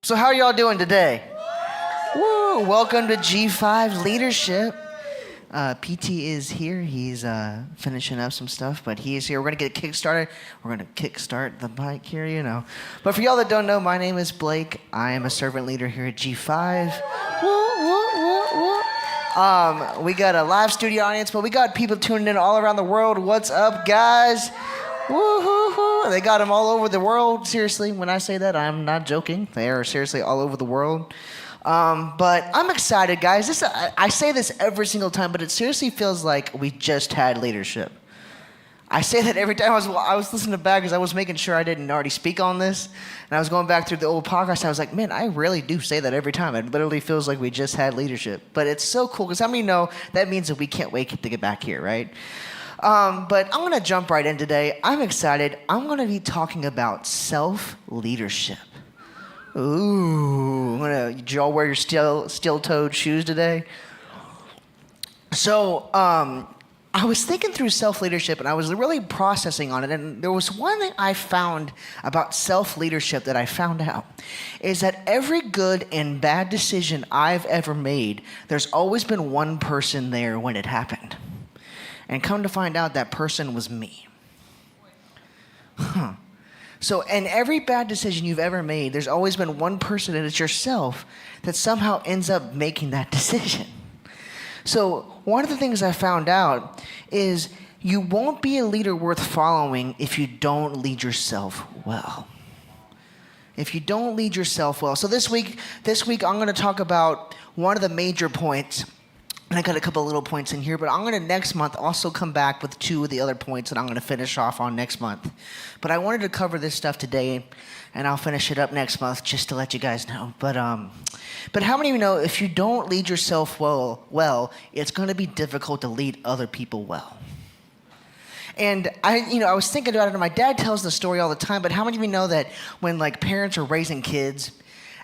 So how are y'all doing today? Woo! Welcome to G5 Leadership. PT is here. He's finishing up some stuff, but he is here. We're going to get kick-started. We're going to kick-start the mic here, you know. But for y'all that don't know, my name is Blake. I am a servant leader here at G5. We got a live studio audience, but we got people tuning in all around the world. What's up, guys? Woo-hoo-hoo. They got them all over the world. Seriously, when I say that, I'm not joking. They are seriously all over the world. But I'm excited, guys. I say this every single time, but it seriously feels like we just had leadership. I say that every time. I was listening back because I was making sure I didn't already speak on this. And I was going back through the old podcast. I was like, man, I really do say that every time. It literally feels like we just had leadership. But it's so cool because how many know that means that we can't wait to get back here, right? But I'm going to jump right in today. I'm excited. I'm going to be talking about self-leadership. Ooh, did y'all wear your steel-toed shoes today? So, I was thinking through self-leadership, and I was really processing on it, and there was one thing I found about self-leadership that I found out, is that every good and bad decision I've ever made, there's always been one person there when it happened. And come to find out, that person was me. So, in every bad decision you've ever made, there's always been one person, and it's yourself, that somehow ends up making that decision. So, one of the things I found out is you won't be a leader worth following if you don't lead yourself well. If you don't lead yourself well. So this week I'm going to talk about one of the major points. And I got a couple of little points in here, but I'm going to next month also come back with two of the other points that I'm going to finish off on next month. But I wanted to cover this stuff today, and I'll finish it up next month just to let you guys know. But how many of you know if you don't lead yourself well, it's going to be difficult to lead other people well? And I was thinking about it, and my dad tells the story all the time, but how many of you know that when like parents are raising kids,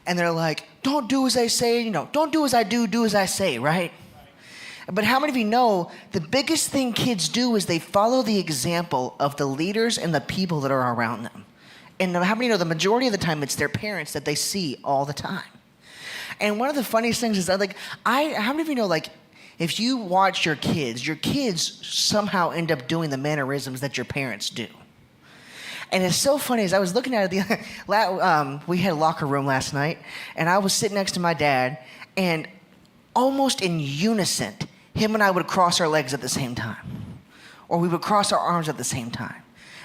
and they're like, don't do as I say, don't do as I do as I say, right? But how many of you know the biggest thing kids do is they follow the example of the leaders and the people that are around them. And how many know the majority of the time it's their parents that they see all the time? And one of the funniest things is that how many of you know if you watch your kids somehow end up doing the mannerisms that your parents do. And it's so funny, as I was looking at it, we had a locker room last night, and I was sitting next to my dad, and almost in unison, him and I would cross our legs at the same time. Or we would cross our arms at the same time.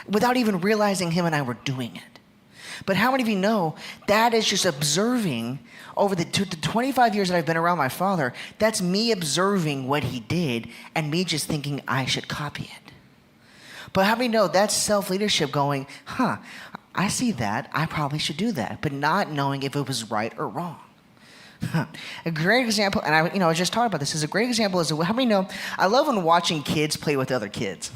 Without even realizing him and I were doing it. But how many of you know that is just observing over the 25 years that I've been around my father, that's me observing what he did and me just thinking I should copy it. But how many know that's self-leadership going, I see that, I probably should do that, but not knowing if it was right or wrong. A great example, and I was just talking about this, is a great example is how many know I love when watching kids play with other kids.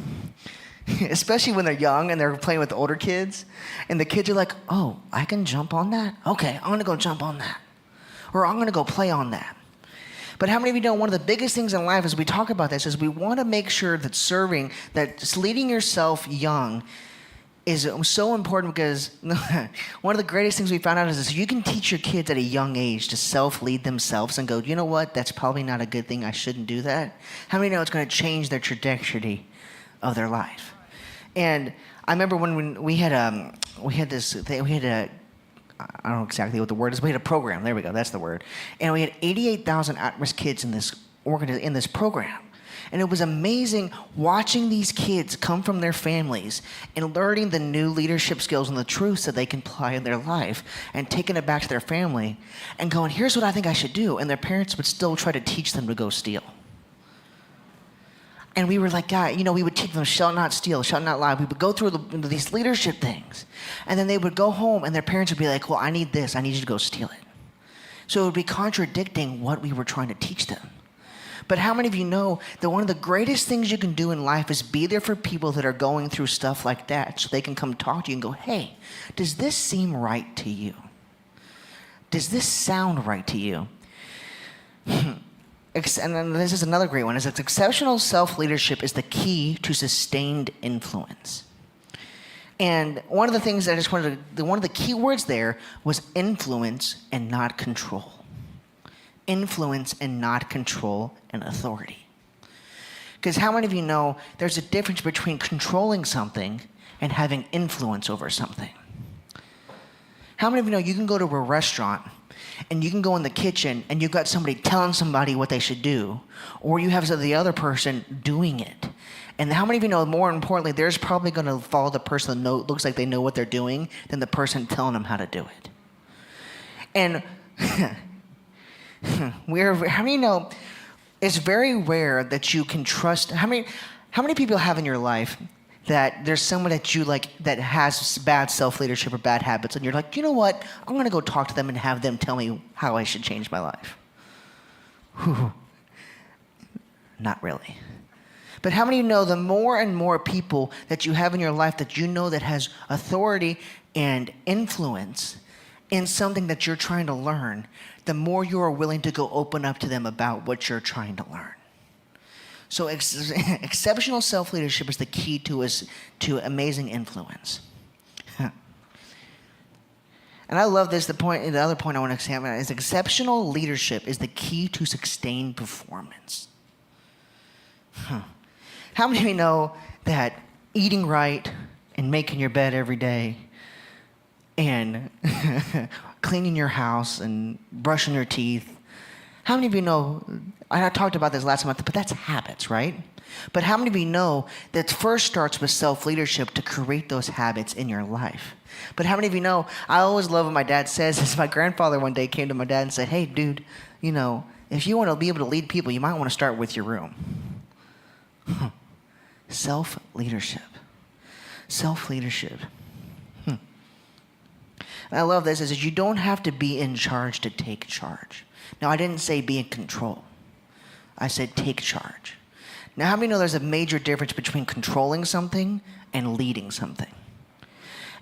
Especially when they're young and they're playing with the older kids. And the kids are like, oh, I can jump on that? Okay, I'm going to go jump on that. Or I'm going to go play on that. But how many of you know one of the biggest things in life as we talk about this is we want to make sure that leading yourself young is so important because one of the greatest things we found out is this: you can teach your kids at a young age to self-lead themselves and go, you know what, that's probably not a good thing, I shouldn't do that. How many know it's going to change their trajectory of their life? And I remember when we had I don't know exactly what the word is, we had a program, there we go, that's the word. And we had 88,000 at-risk kids in this program. And it was amazing watching these kids come from their families and learning the new leadership skills and the truths that they can apply in their life and taking it back to their family and going, here's what I think I should do. And their parents would still try to teach them to go steal. And we were like, God, we would teach them, shall not steal, shall not lie. We would go through these leadership things. And then they would go home and their parents would be like, well, I need this. I need you to go steal it. So it would be contradicting what we were trying to teach them. But how many of you know that one of the greatest things you can do in life is be there for people that are going through stuff like that so they can come talk to you and go, hey, does this seem right to you? Does this sound right to you? And then this is another great one. Is exceptional self-leadership is the key to sustained influence. And one of the things that I just wanted to, one of the key words there was influence and not control. Influence and not control and authority. Because how many of you know there's a difference between controlling something and having influence over something? How many of you know you can go to a restaurant and you can go in the kitchen and you've got somebody telling somebody what they should do, or you have the other person doing it. And how many of you know, more importantly, there's probably going to follow the person that looks like they know what they're doing than the person telling them how to do it. And how many know it's very rare that you can trust? How many people have in your life that there's someone that you like that has bad self-leadership or bad habits, and you're like, you know what? I'm going to go talk to them and have them tell me how I should change my life. Whew. Not really. But how many know the more and more people that you have in your life that you know that has authority and influence in something that you're trying to learn, the more you are willing to go open up to them about what you're trying to learn. So exceptional self-leadership is the key to amazing influence. And I love this. The other point I want to examine is exceptional leadership is the key to sustained performance. How many of you know that eating right and making your bed every day and cleaning your house and brushing your teeth, how many of you know, I talked about this last month, but that's habits, right? But how many of you know that first starts with self-leadership to create those habits in your life? But how many of you know, I always love what my dad says, is my grandfather one day came to my dad and said, hey, dude, you know, if you want to be able to lead people, you might want to start with your room. Self-leadership. Self-leadership. And I love this, is that you don't have to be in charge to take charge. Now, I didn't say be in control. I said take charge. Now, how many know there's a major difference between controlling something and leading something?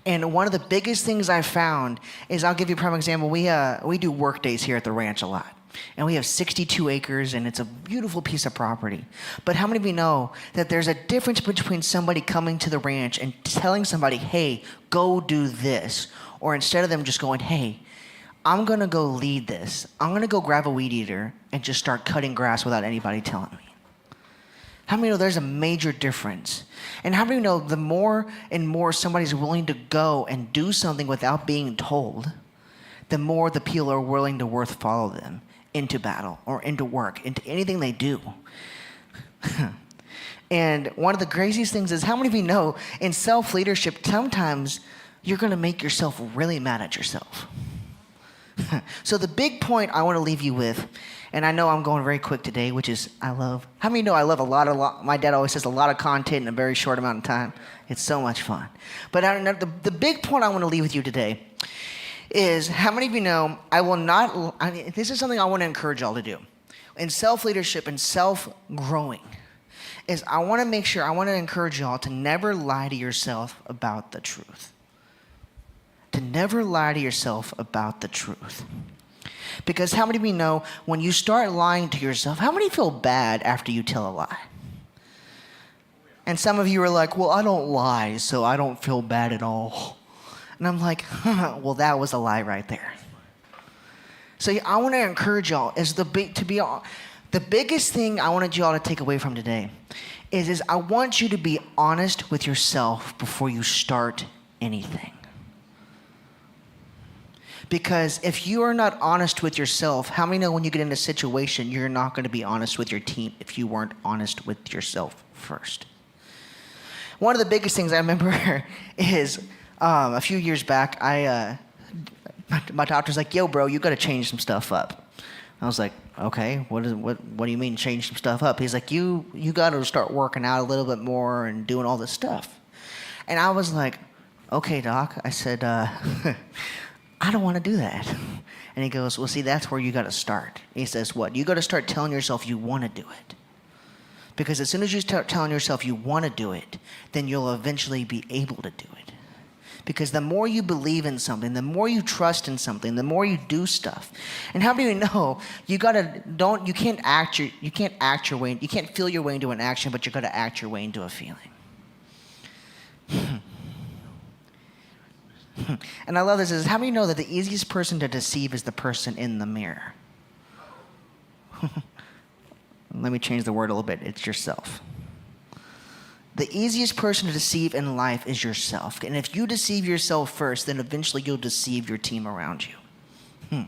And one of the biggest things I found is, I'll give you a prime example. We do work days here at the ranch a lot. And we have 62 acres, and it's a beautiful piece of property. But how many of you know that there's a difference between somebody coming to the ranch and telling somebody, hey, go do this, or instead of them just going, hey, I'm going to go lead this. I'm going to go grab a weed eater and just start cutting grass without anybody telling me. How many know there's a major difference? And how many know the more and more somebody's willing to go and do something without being told, the more the people are willing to follow them into battle or into work, into anything they do. And one of the craziest things is, how many of you know in self-leadership, sometimes you're going to make yourself really mad at yourself. So the big point I want to leave you with, and I know I'm going very quick today, which is how many know I love a lot, my dad always says a lot of content in a very short amount of time. It's so much fun. But the big point I want to leave with you today is, how many of you know this is something I want to encourage y'all to do. In self-leadership and self-growing, is I want to encourage y'all to never lie to yourself about the truth. To never lie to yourself about the truth. Because how many of you know when you start lying to yourself, how many feel bad after you tell a lie? And some of you are like, well, I don't lie, so I don't feel bad at all. And I'm like, well, that was a lie right there. So I want to encourage y'all, the biggest thing I wanted y'all to take away from today is I want you to be honest with yourself before you start anything. Because if you are not honest with yourself, how many know when you get in a situation, you're not going to be honest with your team if you weren't honest with yourself first? One of the biggest things I remember is a few years back, my doctor's like, yo, bro, you got to change some stuff up. I was like, okay, what do you mean change some stuff up? He's like, you got to start working out a little bit more and doing all this stuff. And I was like, okay, doc. I said, I don't want to do that. And he goes, well, see, that's where you got to start. He says, what? You got to start telling yourself you want to do it. Because as soon as you start telling yourself you want to do it, then you'll eventually be able to do it. Because the more you believe in something, the more you trust in something, the more you do stuff. And how do you know you can't feel your way into an action, but you got to act your way into a feeling. And I love this. Is how many know that the easiest person to deceive is the person in the mirror? Let me change the word a little bit. It's yourself. The easiest person to deceive in life is yourself. And if you deceive yourself first, then eventually you'll deceive your team around you.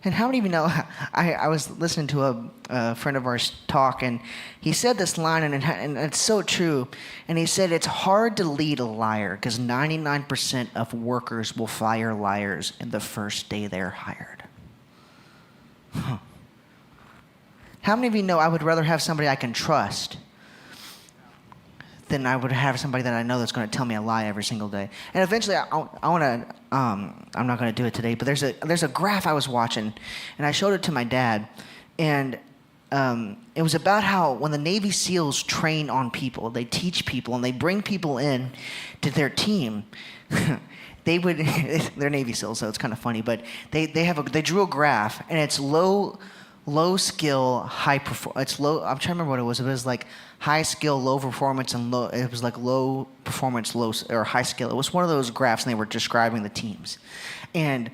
And how many of you know, I was listening to a friend of ours talk, and he said this line, and it's so true. And he said, it's hard to lead a liar because 99% of workers will fire liars in the first day they're hired. How many of you know I would rather have somebody I can trust than I would have somebody that I know that's going to tell me a lie every single day? And eventually, I want to. I'm not going to do it today, but there's a graph I was watching, and I showed it to my dad, and it was about how when the Navy SEALs train on people, they teach people, and they bring people in to their team. They're Navy SEALs, so it's kind of funny, but they drew a graph, and it's low skill, high performance. It's low. I'm trying to remember what it was. It was like high skill, low performance, and low. It was like low performance, low or high skill. It was one of those graphs, and they were describing the teams, and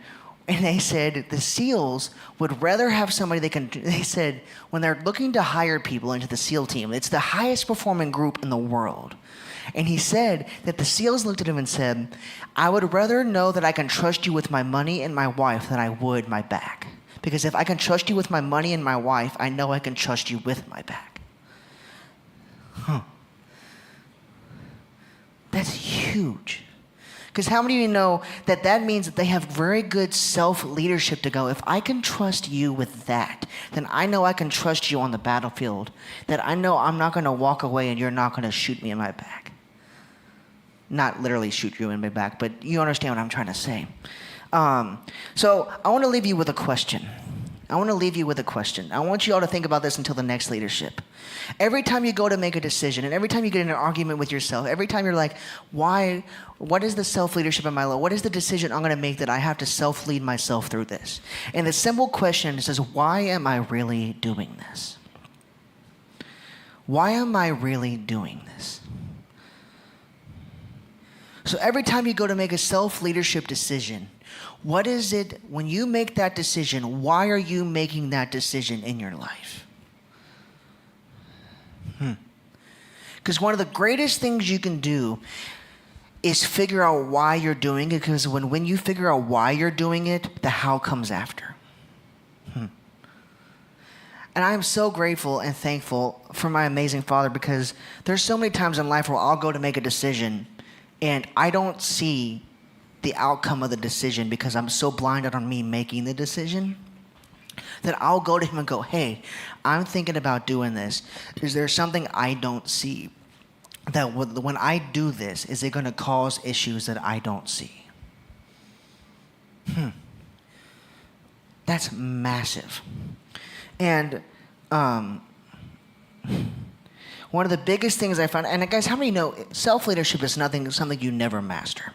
they said the SEALs would rather have somebody they can. They said when they're looking to hire people into the SEAL team, it's the highest performing group in the world. And he said that the SEALs looked at him and said, I would rather know that I can trust you with my money and my wife than I would my back. Because if I can trust you with my money and my wife, I know I can trust you with my back. That's huge. Because how many of you know that means that they have very good self-leadership to go, if I can trust you with that, then I know I can trust you on the battlefield. That I know I'm not going to walk away and you're not going to shoot me in my back. Not literally shoot you in my back, but you understand what I'm trying to say. So I want to leave you with a question. I want you all to think about this until the next leadership. Every time you go to make a decision, and every time you get in an argument with yourself, every time you're like, what is the self-leadership in my life? What is the decision I'm going to make that I have to self-lead myself through this? And the simple question says, why am I really doing this? Why am I really doing this? So every time you go to make a self-leadership decision, what is it, when you make that decision, why are you making that decision in your life? Because one of the greatest things you can do is figure out why you're doing it, because when you figure out why you're doing it, the how comes after. And I am so grateful and thankful for my amazing Father, because there's so many times in life where I'll go to make a decision and I don't see the outcome of the decision because I'm so blinded on me making the decision that I'll go to him and go, hey, I'm thinking about doing this. Is there something I don't see that when I do this, is it going to cause issues that I don't see? That's massive. And one of the biggest things I found, and guys, how many know self-leadership is something you never master?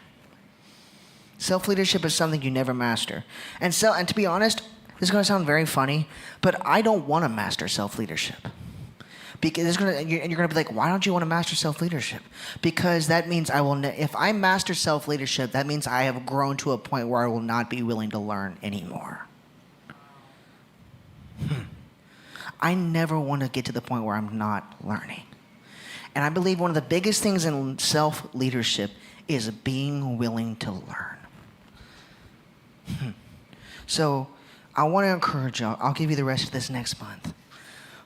Self-leadership is something you never master. And to be honest, this is going to sound very funny, but I don't want to master self-leadership. Because you're going to be like, why don't you want to master self-leadership? Because that means if I master self-leadership, that means I have grown to a point where I will not be willing to learn anymore. I never want to get to the point where I'm not learning. And I believe one of the biggest things in self-leadership is being willing to learn. So I want to encourage y'all. I'll give you the rest of this next month.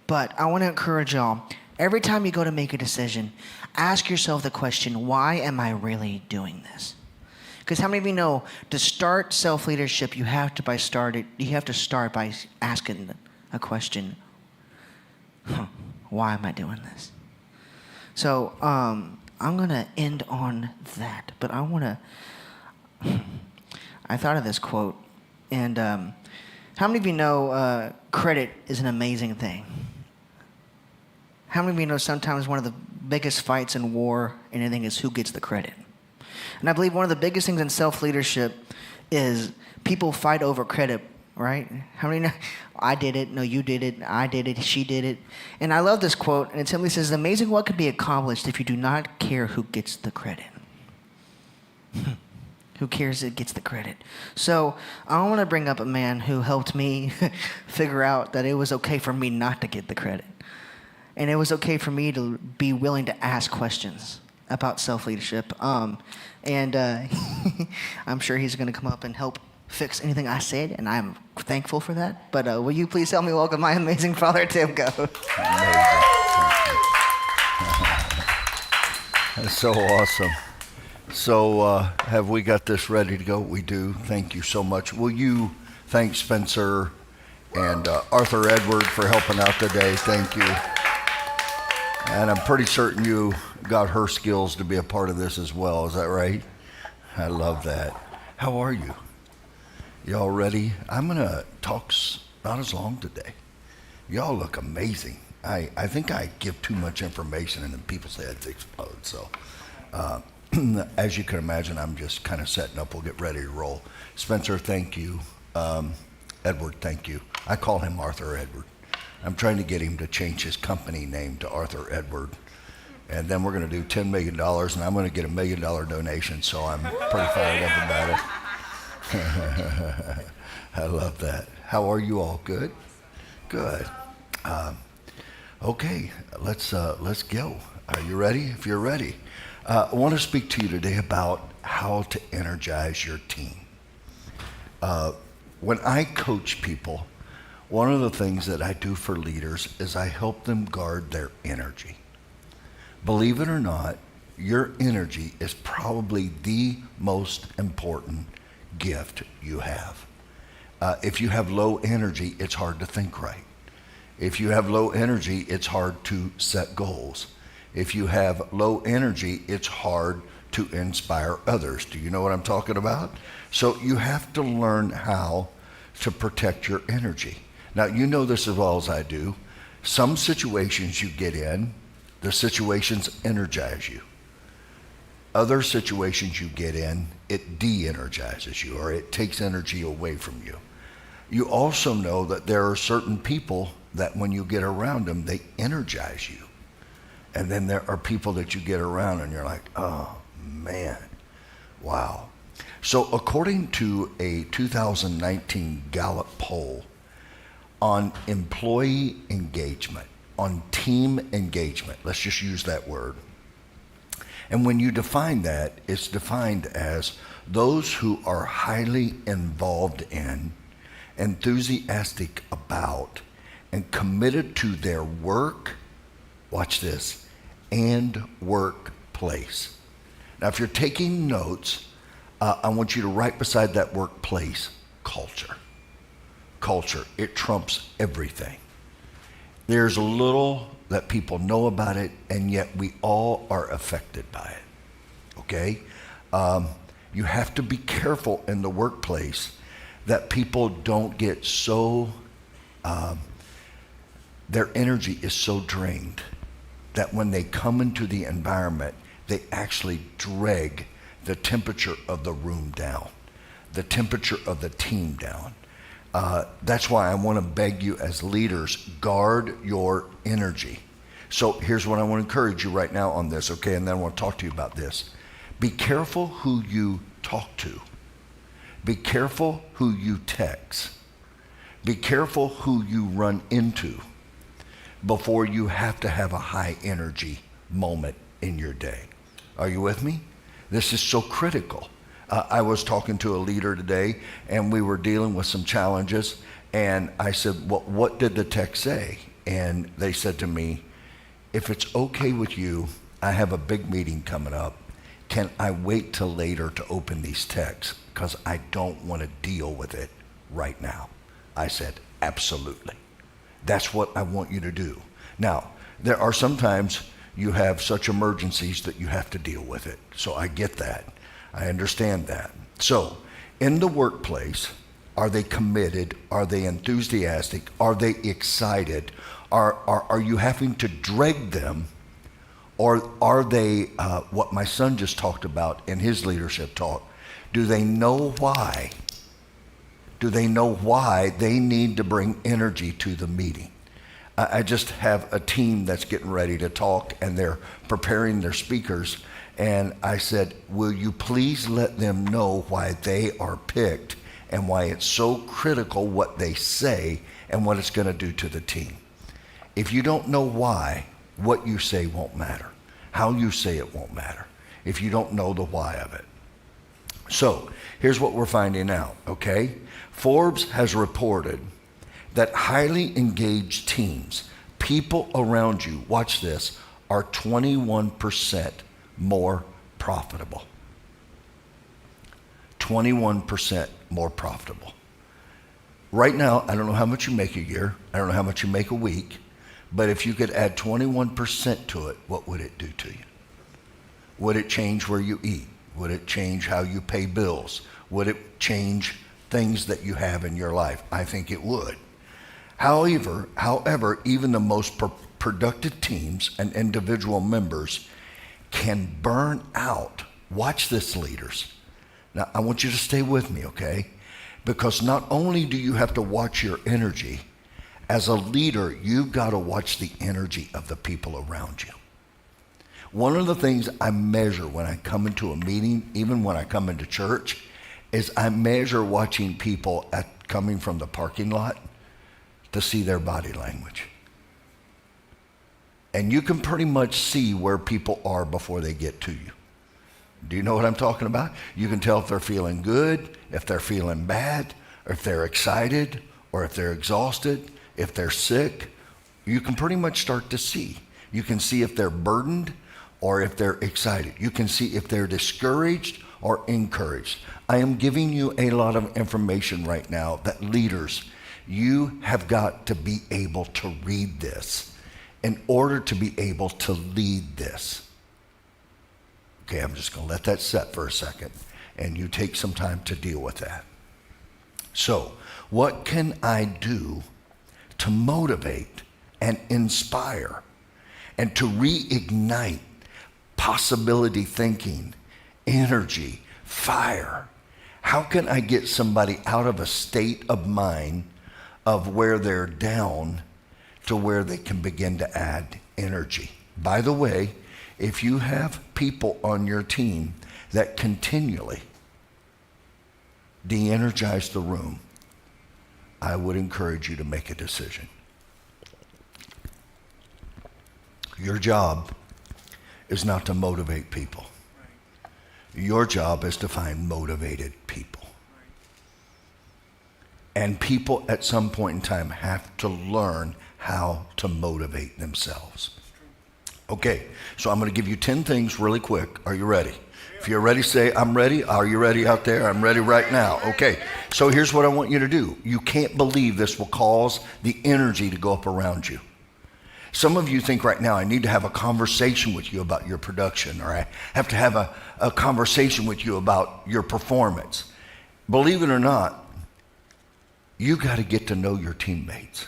But I want to encourage y'all, every time you go to make a decision, ask yourself the question, why am I really doing this? Because how many of you know, to start self-leadership, you have to start by asking a question, why am I doing this? So I'm going to end on that, but I thought of this quote, and how many of you know credit is an amazing thing? How many of you know sometimes one of the biggest fights in war and anything is who gets the credit? And I believe one of the biggest things in self-leadership is people fight over credit right? How many know? I did it. No, you did it. I did it. She did it. And I love this quote. And it simply says, amazing what could be accomplished if you do not care who gets the credit. Who cares who gets the credit? So I want to bring up a man who helped me figure out that it was okay for me not to get the credit. And it was okay for me to be willing to ask questions about self-leadership. I'm sure he's going to come up and help fix anything I said, and I'm thankful for that. But will you please help me welcome my amazing father, Tim Goad? Amazing. That's so awesome. So have we got this ready to go? We do. Thank you so much. Will you thank Spencer and Arthur Edward for helping out today? Thank you. And I'm pretty certain you got her skills to be a part of this as well. Is that right? I love that. How are you? Y'all ready? I'm going to talk not as long today. Y'all look amazing. I think I give too much information and then people's heads explode. So as you can imagine, I'm just kind of setting up. We'll get ready to roll. Spencer, thank you. Edward, thank you. I call him Arthur Edward. I'm trying to get him to change his company name to Arthur Edward. And then we're going to do $10 million, and I'm going to get $1 million donation, so I'm pretty fired up about it. I love that. How are you all? Good? Good. Okay, let's go. Are you ready? If you're ready. I want to speak to you today about how to energize your team. When I coach people, one of the things that I do for leaders is I help them guard their energy. Believe it or not, your energy is probably the most important gift you have. If you have low energy, it's hard to think right. If you have low energy, it's hard to set goals. If you have low energy, it's hard to inspire others. Do you know what I'm talking about? So you have to learn how to protect your energy. Now, you know this as well as I do. Some situations you get in, the situations energize you. Other situations you get in, it de-energizes you, or it takes energy away from you. You also know that there are certain people that when you get around them, they energize you. And then there are people that you get around and you're like, oh man, wow. So according to a 2019 Gallup poll on employee engagement, on team engagement, let's just use that word. And when you define that, it's defined as those who are highly involved in, enthusiastic about, and committed to their work, watch this, and workplace. Now, if you're taking notes, I want you to write beside that workplace, culture. Culture, it trumps everything. There's a little that people know about it, and yet we all are affected by it, okay? You have to be careful in the workplace that people don't get so, their energy is so drained that when they come into the environment, they actually drag the temperature of the room down, the temperature of the team down. That's why I want to beg you as leaders, guard your energy. So here's what I want to encourage you right now on this, okay? And then I want to talk to you about this. Be careful who you talk to. Be careful who you text. Be careful who you run into before you have to have a high energy moment in your day. Are you with me? This is so critical. I was talking to a leader today, and we were dealing with some challenges, and I said, well, what did the text say? And they said to me, if it's okay with you, I have a big meeting coming up. Can I wait till later to open these texts? Because I don't want to deal with it right now. I said, absolutely. That's what I want you to do. Now, there are sometimes you have such emergencies that you have to deal with it. So I get that. I understand that. So in the workplace, are they committed? Are they enthusiastic? Are they excited? Are you having to drag them? Or are they, what my son just talked about in his leadership talk, do they know why Do they know why they need to bring energy to the meeting? I just have a team that's getting ready to talk, and they're preparing their speakers. And I said, will you please let them know why they are picked and why it's so critical what they say and what it's going to do to the team. If you don't know why, what you say won't matter. How you say it won't matter if you don't know the why of it. So here's what we're finding out, okay? Forbes has reported that highly engaged teams, people around you, watch this, are 21% more profitable. 21% more profitable. Right now, I don't know how much you make a year. I don't know how much you make a week. But if you could add 21% to it, what would it do to you? Would it change where you eat? Would it change how you pay bills? Would it change things that you have in your life? I think it would. However, even the most productive teams and individual members can burn out. Watch this, leaders. Now, I want you to stay with me, okay? Because not only do you have to watch your energy, as a leader, you've got to watch the energy of the people around you. One of the things I measure when I come into a meeting, even when I come into church, is I measure watching people coming from the parking lot to see their body language. And you can pretty much see where people are before they get to you. Do you know what I'm talking about? You can tell if they're feeling good, if they're feeling bad, or if they're excited, or if they're exhausted, if they're sick. You can pretty much start to see. You can see if they're burdened or if they're excited. You can see if they're discouraged or encouraged. I am giving you a lot of information right now that leaders, you have got to be able to read this in order to be able to lead this. Okay, I'm just going to let that set for a second, and you take some time to deal with that. So, what can I do to motivate and inspire and to reignite possibility thinking, energy, fire? How can I get somebody out of a state of mind of where they're down to where they can begin to add energy? By the way, if you have people on your team that continually de-energize the room, I would encourage you to make a decision. Your job is not to motivate people. Your job is to find motivated people. And people at some point in time have to learn how to motivate themselves. Okay, so I'm going to give you 10 things really quick. Are you ready? If you're ready, say, I'm ready. Are you ready out there? I'm ready right now. Okay, so here's what I want you to do. You can't believe this will cause the energy to go up around you. Some of you think right now, I need to have a conversation with you about your production, or I have to have a conversation with you about your performance. Believe it or not, you got to get to know your teammates.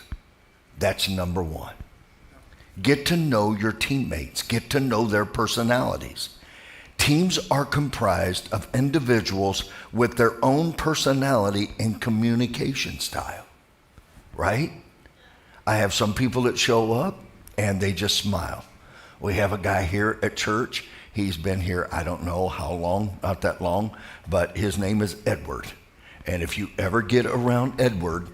That's number one. Get to know your teammates. Get to know their personalities. Teams are comprised of individuals with their own personality and communication style, right? I have some people that show up and they just smile. We have a guy here at church. He's been here, I don't know how long, not that long, but his name is Edward. And if you ever get around Edward,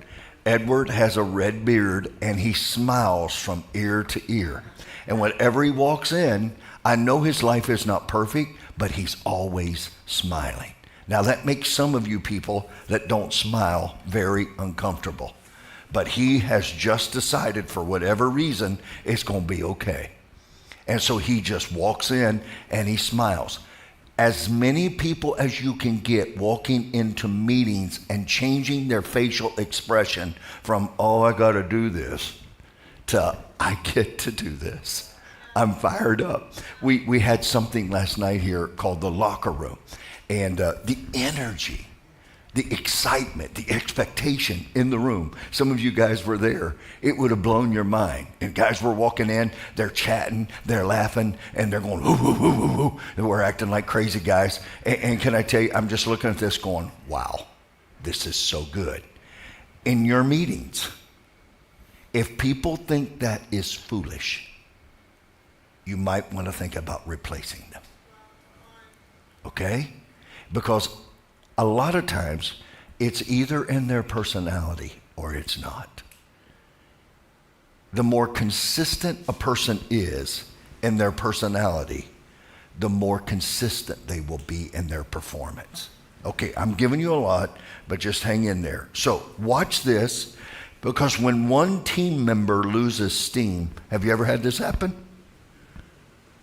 Edward has a red beard and he smiles from ear to ear. And whenever he walks in, I know his life is not perfect, but he's always smiling. Now that makes some of you people that don't smile very uncomfortable. But he has just decided for whatever reason, it's going to be okay. And so he just walks in and he smiles. As many people as you can get walking into meetings and changing their facial expression from, oh, I got to do this, to I get to do this. I'm fired up. We had something last night here called the locker room. And the energy, the excitement, the expectation in the room. Some of you guys were there. It would have blown your mind. And guys were walking in, they're chatting, they're laughing, and they're going, whoo, whoo, whoo, whoo, whoo. And we're acting like crazy guys. And can I tell you, I'm just looking at this going, wow. This is so good. In your meetings, if people think that is foolish, you might want to think about replacing them. Okay? Because a lot of times it's either in their personality or it's not. The more consistent a person is in their personality, the more consistent they will be in their performance. Okay, I'm giving you a lot, but just hang in there. So watch this, because when one team member loses steam, have you ever had this happen?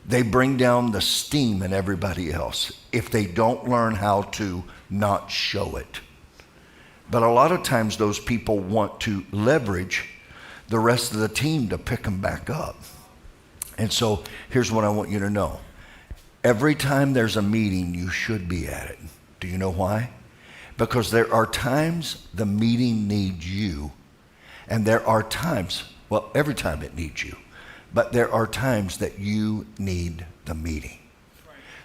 They bring down the steam in everybody else if they don't learn how to not show it. But a lot of times those people want to leverage the rest of the team to pick them back up. And so here's what I want you to know. Every time there's a meeting, you should be at it. Do you know why? Because there are times the meeting needs you, and there are times, well, every time it needs you, but there are times that you need the meeting.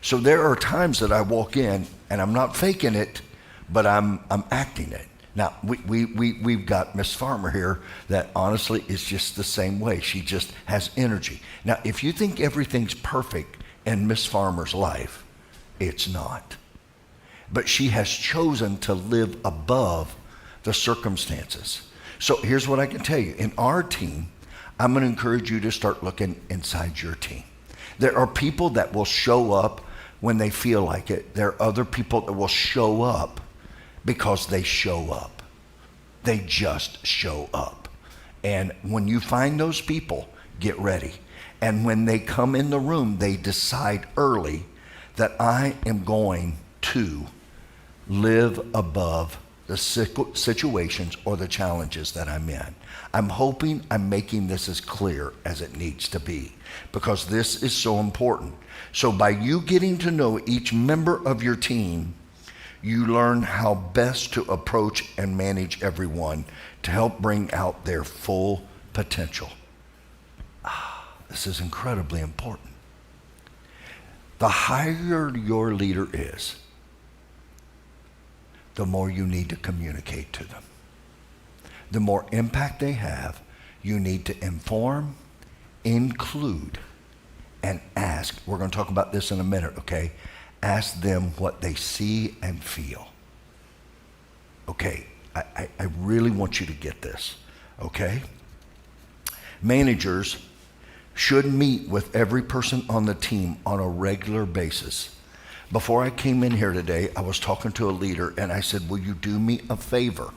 So there are times that I walk in and I'm not faking it, but I'm acting it. Now, we've got Miss Farmer here that honestly is just the same way. She just has energy. Now, if you think everything's perfect in Miss Farmer's life, it's not. But she has chosen to live above the circumstances. So here's what I can tell you. In our team, I'm going to encourage you to start looking inside your team. There are people that will show up when they feel like it. There are other people that will show up because they show up. They just show up. And when you find those people, get ready. And when they come in the room, they decide early that I am going to live above the situations or the challenges that I'm in. I'm hoping I'm making this as clear as it needs to be, because this is so important. So by you getting to know each member of your team, you learn how best to approach and manage everyone to help bring out their full potential. This is incredibly important. The higher your leader is, the more you need to communicate to them. The more impact they have, you need to inform, include, and ask. We're going to talk about this in a minute, okay? Ask them what they see and feel. Okay, I really want you to get this, okay? Managers should meet with every person on the team on a regular basis. Before I came in here today, I was talking to a leader and I said, will you do me a favor?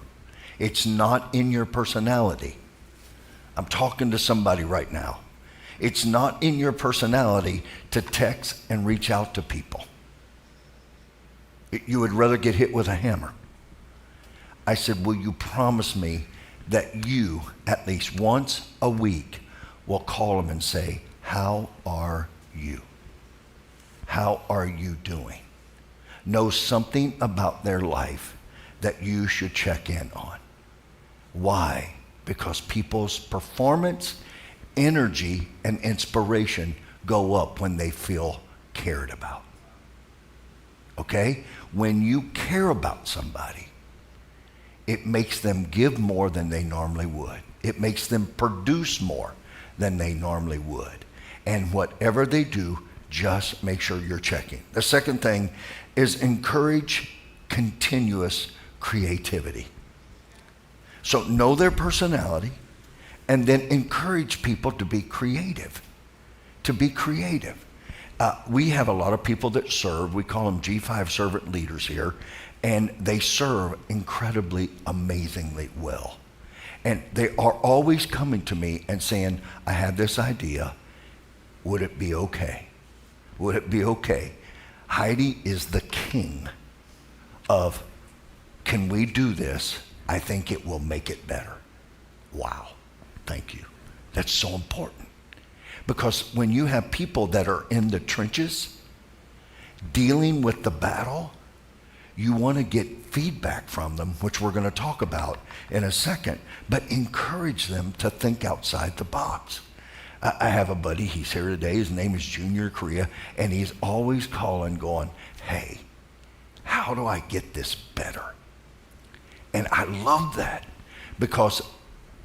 It's not in your personality. I'm talking to somebody right now. It's not in your personality to text and reach out to people. You would rather get hit with a hammer. I said, will you promise me that you, at least once a week, will call them and say, how are you? How are you doing? Know something about their life that you should check in on. Why? Because people's performance, energy, and inspiration go up when they feel cared about. Okay? When you care about somebody, it makes them give more than they normally would. It makes them produce more than they normally would. And whatever they do, just make sure you're checking. The second thing is encourage continuous creativity. So know their personality and then encourage people to be creative. To be creative. We have a lot of people that serve. We call them G5 servant leaders here. And they serve incredibly, amazingly well. And they are always coming to me and saying, I have this idea. Would it be okay? Would it be okay? Heidi is the king of, can we do this? I think it will make it better. Wow. Thank you. That's so important. Because when you have people that are in the trenches dealing with the battle, you want to get feedback from them, which we're going to talk about in a second, but encourage them to think outside the box. I have a buddy, he's here today, his name is Junior Korea, and he's always calling going, hey, how do I get this better? And I love that, because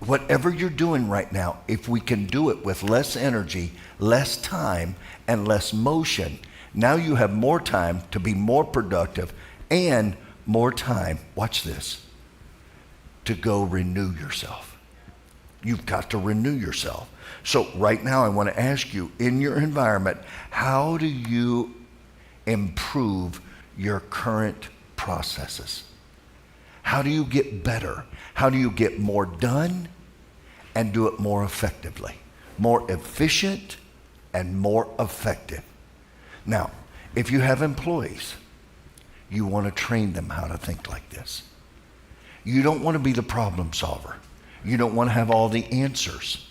whatever you're doing right now, if we can do it with less energy, less time, and less motion, now you have more time to be more productive and more time, watch this, to go renew yourself. You've got to renew yourself. So right now I want to ask you, in your environment, how do you improve your current processes? How do you get better? How do you get more done and do it more effectively? More efficient and more effective. Now, if you have employees, you want to train them how to think like this. You don't want to be the problem solver. You don't want to have all the answers.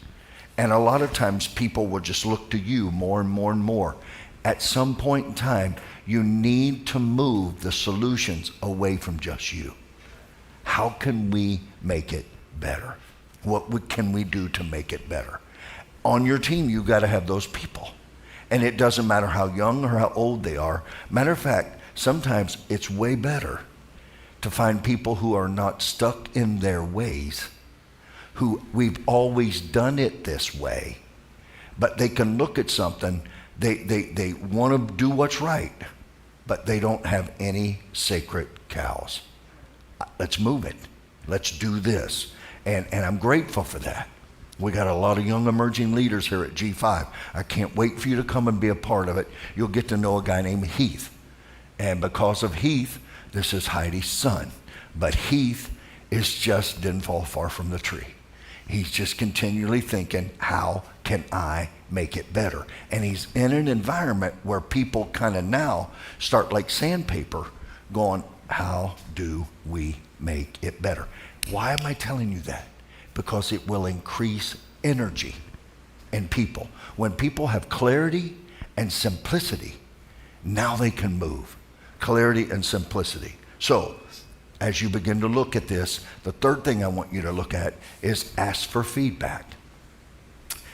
And a lot of times people will just look to you more and more and more. At some point in time, you need to move the solutions away from just you. How can we make it better? What can we do to make it better? On your team, you've got to have those people. And it doesn't matter how young or how old they are. Matter of fact, sometimes it's way better to find people who are not stuck in their ways, who we've always done it this way, but they can look at something, they want to do what's right, but they don't have any sacred cows. Let's move it. Let's do this. And I'm grateful for that. We got a lot of young emerging leaders here at G5. I can't wait for you to come and be a part of it. You'll get to know a guy named Heath. And because of Heath, this is Heidi's son. But Heath didn't fall far from the tree. He's just continually thinking, how can I make it better? And he's in an environment where people kind of now start like sandpaper going, how do we make it better? Why am I telling you that? Because it will increase energy in people. When people have clarity and simplicity, now they can move. Clarity and simplicity. So, as you begin to look at this, the third thing I want you to look at is ask for feedback.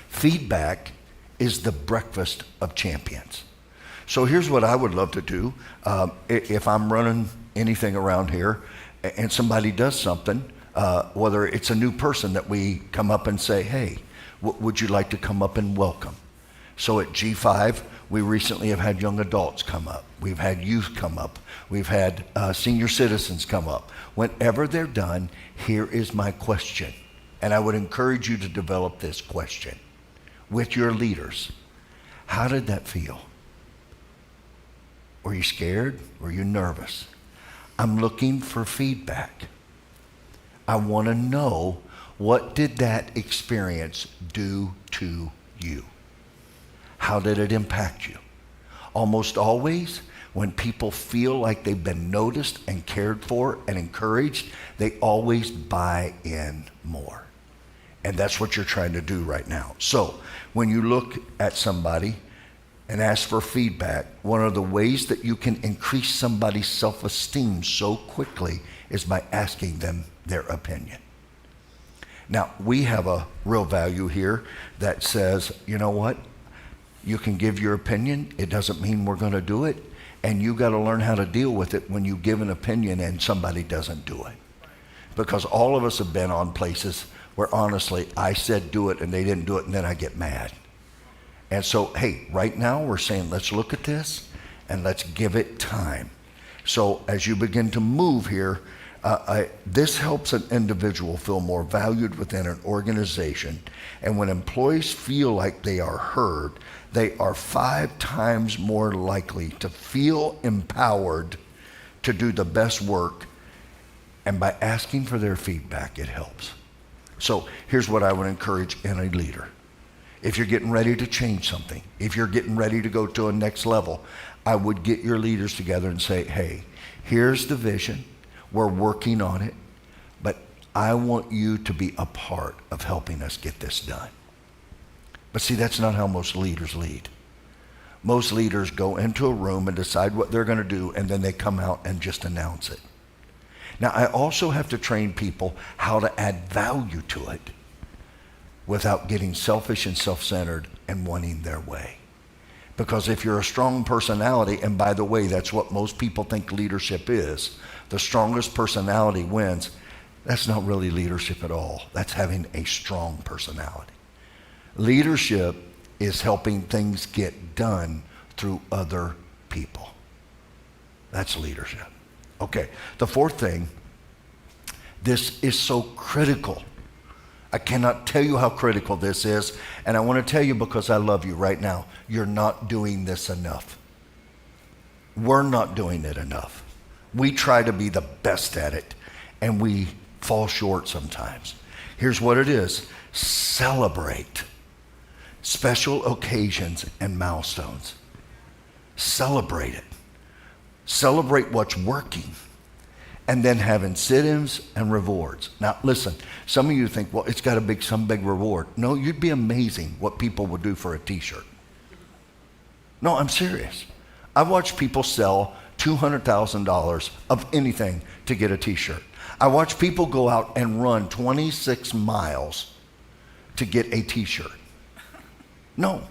Feedback is the breakfast of champions. So here's what I would love to do. If I'm running anything around here and somebody does something, whether it's a new person that we come up and say, hey, would you like to come up and welcome? So at G5, we recently have had young adults come up. We've had youth come up. We've had senior citizens come up. Whenever they're done, here is my question. And I would encourage you to develop this question with your leaders. How did that feel? Were you scared? Were you nervous? I'm looking for feedback. I want to know, what did that experience do to you? How did it impact you? Almost always, when people feel like they've been noticed and cared for and encouraged, they always buy in more. And that's what you're trying to do right now. So when you look at somebody and ask for feedback, one of the ways that you can increase somebody's self-esteem so quickly is by asking them their opinion. Now, we have a real value here that says, you know what? You can give your opinion. It doesn't mean we're going to do it. And you got to learn how to deal with it when you give an opinion and somebody doesn't do it. Because all of us have been on places where honestly, I said do it and they didn't do it, and then I get mad. And so, hey, right now we're saying, let's look at this and let's give it time. So as you begin to move here, this helps an individual feel more valued within an organization. And when employees feel like they are heard, they are 5 times more likely to feel empowered to do the best work. And by asking for their feedback, it helps. So here's what I would encourage in a leader. If you're getting ready to change something, if you're getting ready to go to a next level, I would get your leaders together and say, hey, here's the vision. We're working on it, but I want you to be a part of helping us get this done. But see, that's not how most leaders lead. Most leaders go into a room and decide what they're going to do, and then they come out and just announce it. Now, I also have to train people how to add value to it without getting selfish and self-centered and wanting their way. Because if you're a strong personality, and by the way, that's what most people think leadership is, the strongest personality wins. That's not really leadership at all. That's having a strong personality. Leadership is helping things get done through other people. That's leadership. Okay, the fourth thing, this is so critical. I cannot tell you how critical this is, and I want to tell you because I love you right now. You're not doing this enough. We're not doing it enough. We try to be the best at it, and we fall short sometimes. Here's what it is. Celebrate special occasions and milestones. Celebrate it. Celebrate what's working. And then have incentives and rewards. Now, listen, some of you think, well, it's got to be some big reward. No, you'd be amazing what people would do for a t-shirt. No, I'm serious. I've watched people sell $200,000 of anything to get a t-shirt. I watch people go out and run 26 miles to get a t-shirt. No.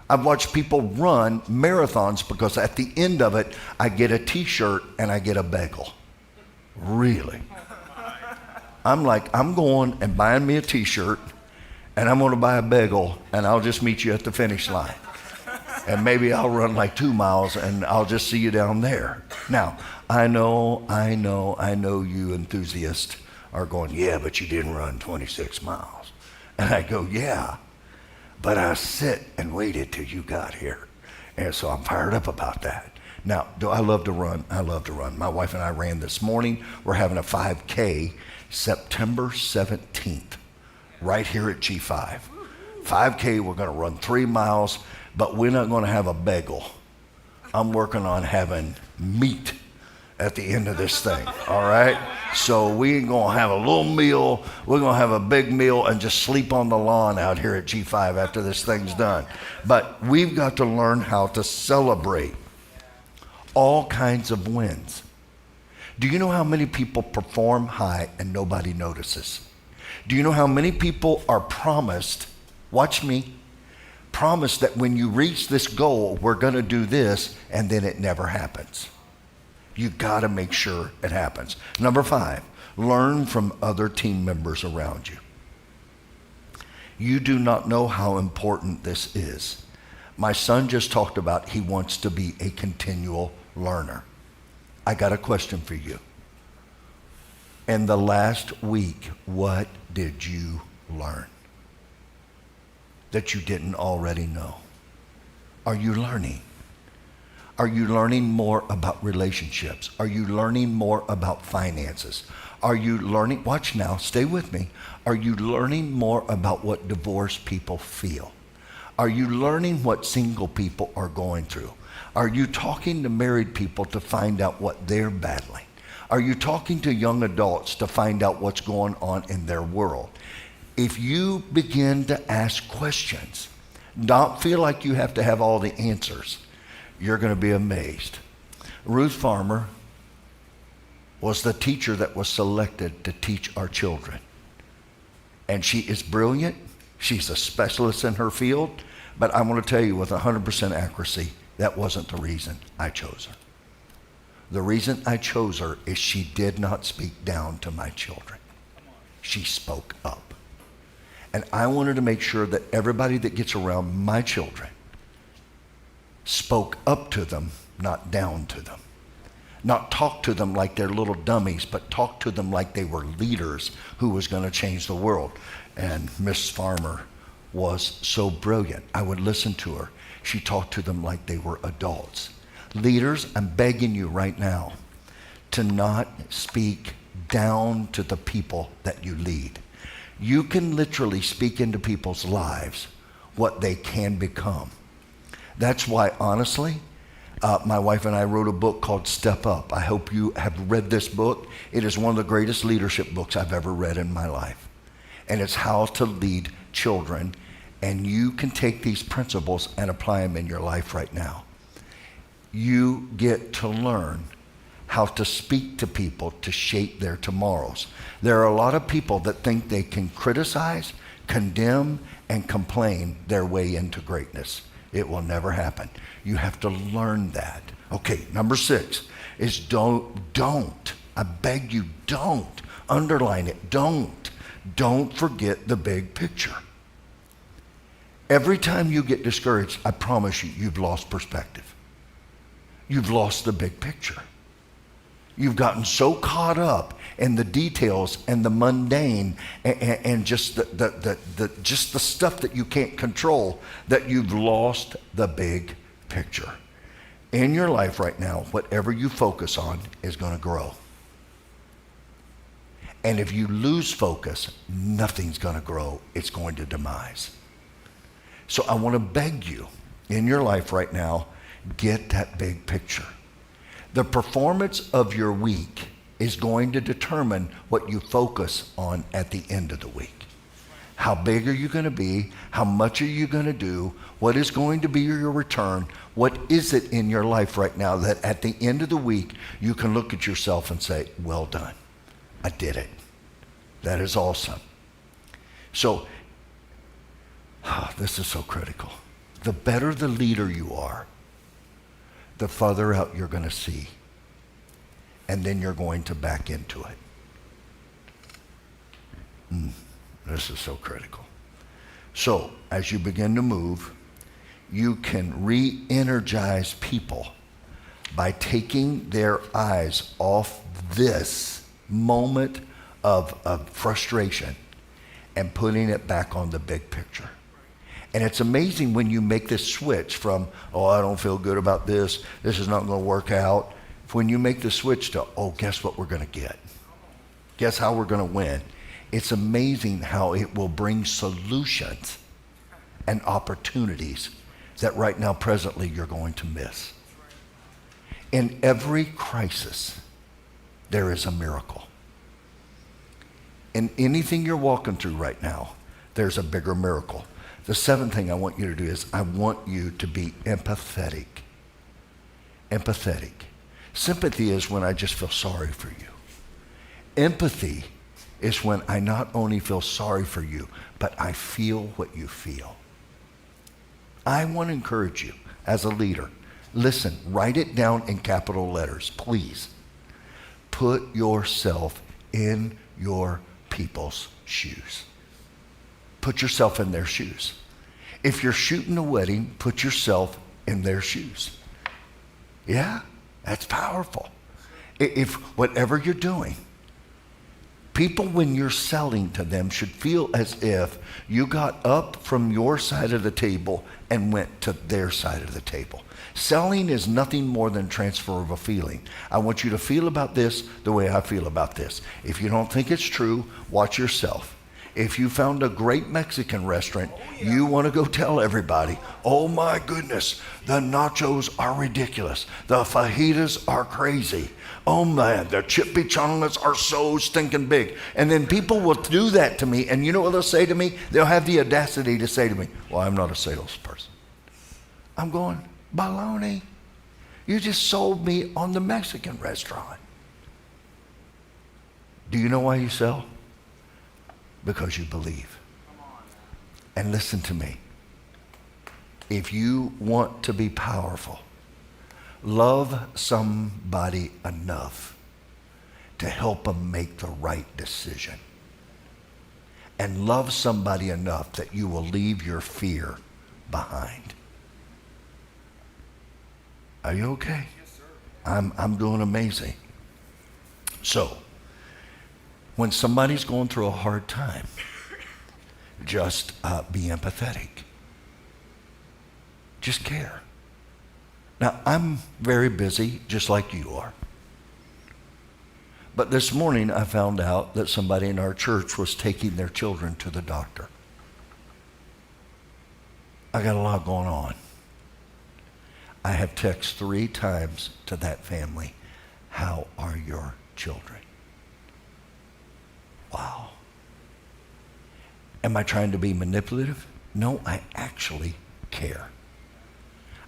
I've watched people run marathons because at the end of it, I get a t-shirt and I get a bagel. Really? I'm like, I'm going and buying me a t-shirt and I'm going to buy a bagel and I'll just meet you at the finish line. And maybe I'll run like 2 miles and I'll just see you down there. Now, I know you enthusiasts are going, yeah, but you didn't run 26 miles. And I go, yeah, but I sit and waited till you got here. And so I'm fired up about that. Now, do I love to run? I love to run. My wife and I ran this morning. We're having a 5K September 17th right here at G5. 5K, we're going to run 3 miles, but we're not going to have a bagel. I'm working on having meat at the end of this thing, all right? So we ain't going to have a little meal. We're going to have a big meal and just sleep on the lawn out here at G5 after this thing's done. But we've got to learn how to celebrate all kinds of wins. Do you know how many people perform high and nobody notices? Do you know how many people are promised, watch me, promised that when you reach this goal, we're going to do this, and then it never happens? You got to make sure it happens. Number 5, learn from other team members around you. You do not know how important this is. My son just talked about he wants to be a continual learner. I got a question for you. In the last week, what did you learn that you didn't already know? Are you learning? Are you learning more about relationships? Are you learning more about finances? Are you learning, watch now, stay with me. Are you learning more about what divorced people feel? Are you learning what single people are going through? Are you talking to married people to find out what they're battling? Are you talking to young adults to find out what's going on in their world? If you begin to ask questions, don't feel like you have to have all the answers, you're going to be amazed. Ruth Farmer was the teacher that was selected to teach our children. And she is brilliant. She's a specialist in her field. But I want to tell you with 100% accuracy, that wasn't the reason I chose her. The reason I chose her is she did not speak down to my children. She spoke up. And I wanted to make sure that everybody that gets around my children spoke up to them, not down to them. Not talk to them like they're little dummies, but talk to them like they were leaders who was going to change the world. And Miss Farmer was so brilliant. I would listen to her. She talked to them like they were adults. Leaders, I'm begging you right now to not speak down to the people that you lead. You can literally speak into people's lives what they can become. That's why, honestly, my wife and I wrote a book called Step Up. I hope you have read this book. It is one of the greatest leadership books I've ever read in my life. And it's how to lead children. And you can take these principles and apply them in your life right now. You get to learn how to speak to people to shape their tomorrows. There are a lot of people that think they can criticize, condemn, and complain their way into greatness. It will never happen. You have to learn that. Okay, number 6 is don't, I beg you, don't Underline it. Don't forget the big picture. Every time you get discouraged, I promise you, you've lost perspective. You've lost the big picture. You've gotten so caught up in the details and the mundane and just just the stuff that you can't control that you've lost the big picture. In your life right now, whatever you focus on is going to grow. And if you lose focus, nothing's going to grow. It's going to demise. So I want to beg you, in your life right now, get that big picture. The performance of your week is going to determine what you focus on at the end of the week. How big are you going to be? How much are you going to do? What is going to be your return? What is it in your life right now that at the end of the week you can look at yourself and say, well done. I did it. That is awesome. So, this is so critical. The better the leader you are, the farther out you're going to see. And then you're going to back into it. This is so critical. So, as you begin to move, you can re-energize people by taking their eyes off this moment of frustration and putting it back on the big picture. And it's amazing when you make this switch from, oh, I don't feel good about this is not going to work out. When you make the switch to, oh, guess what we're going to get? Guess how we're going to win? It's amazing how it will bring solutions and opportunities that right now, presently, you're going to miss. In every crisis, there is a miracle. In anything you're walking through right now, there's a bigger miracle. The seventh thing I want you to do is I want you to be empathetic. Empathetic. Sympathy is when I just feel sorry for you. Empathy is when I not only feel sorry for you, but I feel what you feel. I want to encourage you as a leader. Listen, write it down in capital letters, please. Put yourself in your people's shoes. Put yourself in their shoes. If you're shooting a wedding, put yourself in their shoes. Yeah, that's powerful. If whatever you're doing, people, when you're selling to them, should feel as if you got up from your side of the table and went to their side of the table. Selling is nothing more than transfer of a feeling. I want you to feel about this the way I feel about this. If you don't think it's true, watch yourself. If you found a great Mexican restaurant, you want to go tell everybody, oh my goodness, the nachos are ridiculous. The fajitas are crazy. Oh man, the chimichangas are so stinking big. And then people will do that to me, and you know what they'll say to me? They'll have the audacity to say to me, well, I'm not a salesperson. I'm going, baloney. You just sold me on the Mexican restaurant. Do you know why you sell? Because you believe. And listen to me. If you want to be powerful, love somebody enough to help them make the right decision. And love somebody enough that you will leave your fear behind. Are you okay? Yes, sir. I'm doing amazing. So, when somebody's going through a hard time, just be empathetic. Just care. Now, I'm very busy, just like you are. But this morning, I found out that somebody in our church was taking their children to the doctor. I got a lot going on. I have texted 3 times to that family, how are your children? Wow. Am I trying to be manipulative? No, I actually care.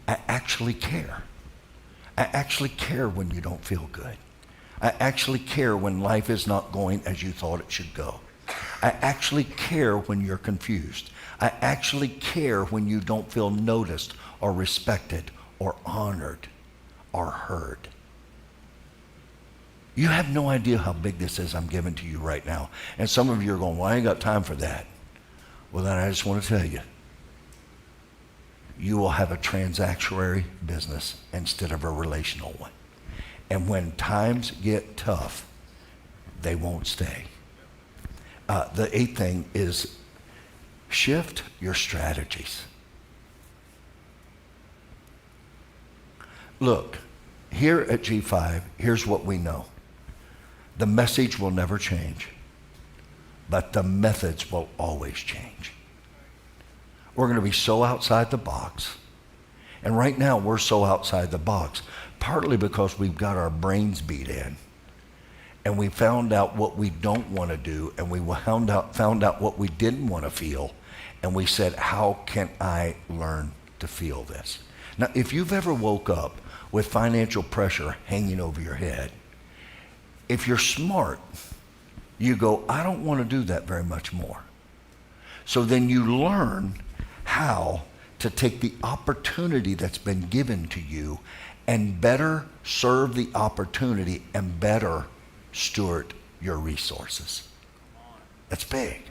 I actually care. I actually care when you don't feel good. I actually care when life is not going as you thought it should go. I actually care when you're confused. I actually care when you don't feel noticed or respected or honored or heard. You have no idea how big this is I'm giving to you right now. And some of you are going, well, I ain't got time for that. Well, then I just want to tell you, you will have a transactionary business instead of a relational one. And when times get tough, they won't stay. The 8th thing is shift your strategies. Look, here at G5, here's what we know. The message will never change, but the methods will always change. We're going to be so outside the box. And right now, we're so outside the box, partly because we've got our brains beat in. And we found out what we don't want to do, and we found out what we didn't want to feel. And we said, how can I learn to feel this? Now, if you've ever woke up with financial pressure hanging over your head, if you're smart, you go, I don't want to do that very much more. So then you learn how to take the opportunity that's been given to you and better serve the opportunity and better steward your resources. That's big.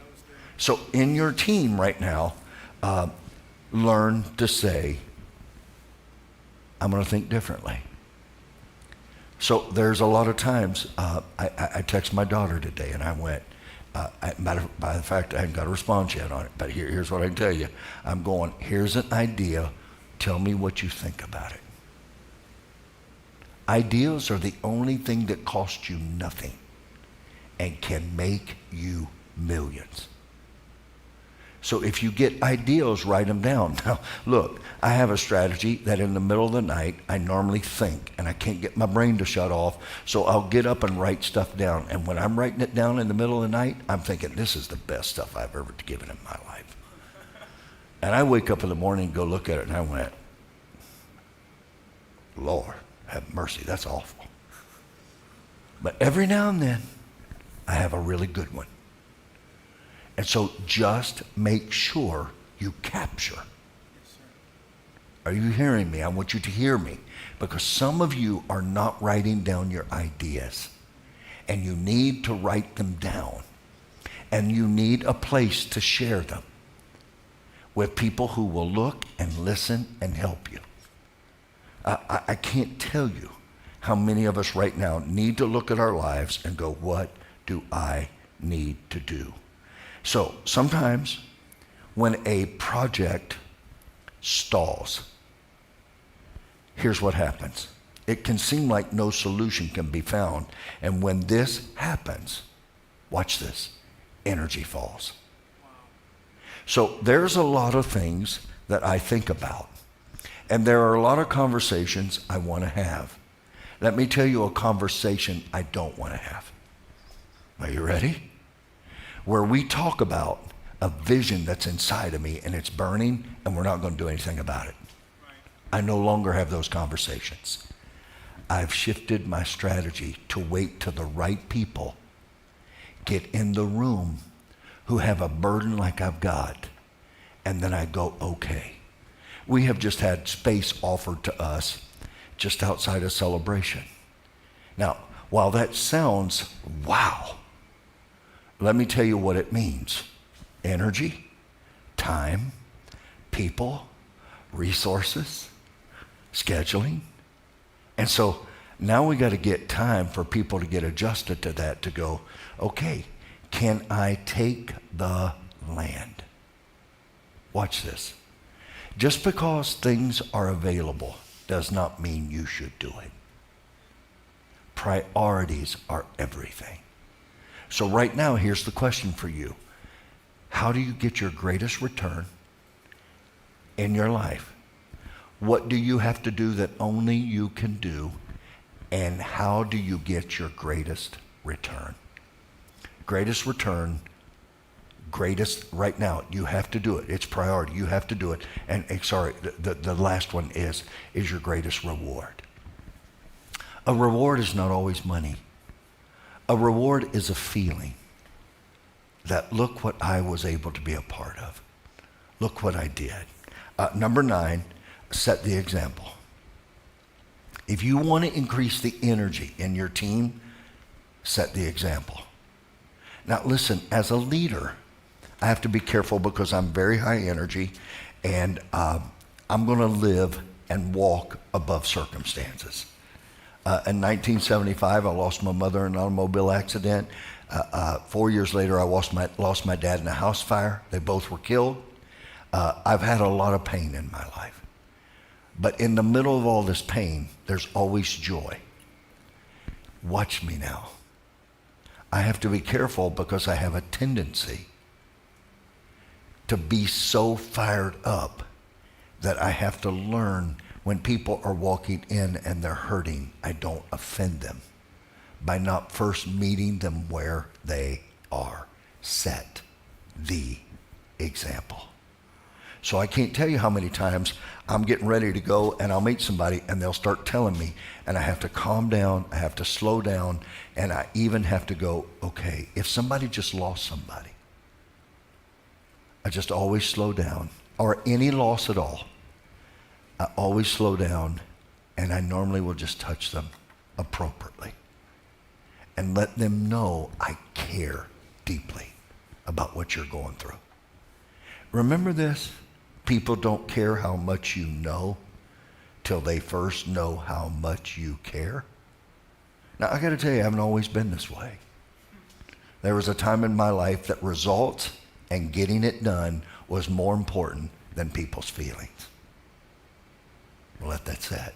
So in your team right now, learn to say, I'm going to think differently. So there's a lot of times, I text my daughter today and I went, matter of fact, I haven't got a response yet on it, but here's what I can tell you. I'm going, here's an idea. Tell me what you think about it. Ideas are the only thing that cost you nothing and can make you millions. So if you get ideas, write them down. Now, look, I have a strategy that in the middle of the night, I normally think, and I can't get my brain to shut off, so I'll get up and write stuff down. And when I'm writing it down in the middle of the night, I'm thinking, this is the best stuff I've ever given in my life. And I wake up in the morning and go look at it, and I went, Lord, have mercy, that's awful. But every now and then, I have a really good one. And so just make sure you capture. Are you hearing me? I want you to hear me, because some of you are not writing down your ideas, and you need to write them down, and you need a place to share them with people who will look and listen and help you. I can't tell you how many of us right now need to look at our lives and go, what do I need to do? So sometimes when a project stalls, here's what happens. It can seem like no solution can be found. And when this happens, watch this, energy falls. So there's a lot of things that I think about. And there are a lot of conversations I want to have. Let me tell you a conversation I don't want to have. Are you ready? Where we talk about a vision that's inside of me and it's burning and we're not going to do anything about it. I no longer have those conversations. I've shifted my strategy to wait till the right people get in the room who have a burden like I've got, and then I go, okay. We have just had space offered to us just outside of Celebration. Now, while that sounds wow, let me tell you what it means. Energy, time, people, resources, scheduling. And so now we got to get time for people to get adjusted to that, to go, okay, can I take the land? Watch this. Just because things are available does not mean you should do it. Priorities are everything. So right now, here's the question for you. How do you get your greatest return in your life? What do you have to do that only you can do? And how do you get your greatest return? Greatest return, greatest right now. You have to do it. It's priority. You have to do it. And the last one is your greatest reward. A reward is not always money. A reward is a feeling that look what I was able to be a part of. Look what I did. Number 9, set the example. If you want to increase the energy in your team, set the example. Now listen, as a leader, I have to be careful because I'm very high energy, and I'm going to live and walk above circumstances. In 1975, I lost my mother in an automobile accident. 4 years later, I lost my dad in a house fire. They both were killed. I've had a lot of pain in my life. But in the middle of all this pain, there's always joy. Watch me now. I have to be careful because I have a tendency to be so fired up that I have to learn when people are walking in and they're hurting, I don't offend them by not first meeting them where they are. Set the example. So I can't tell you how many times I'm getting ready to go and I'll meet somebody and they'll start telling me, and I have to calm down, I have to slow down, and I even have to go, okay, if somebody just lost somebody, I just always slow down, or any loss at all, I always slow down, and I normally will just touch them appropriately and let them know I care deeply about what you're going through. Remember this, people don't care how much you know till they first know how much you care. Now, I got to tell you, I haven't always been this way. There was a time in my life that results and getting it done was more important than people's feelings. We'll let that set.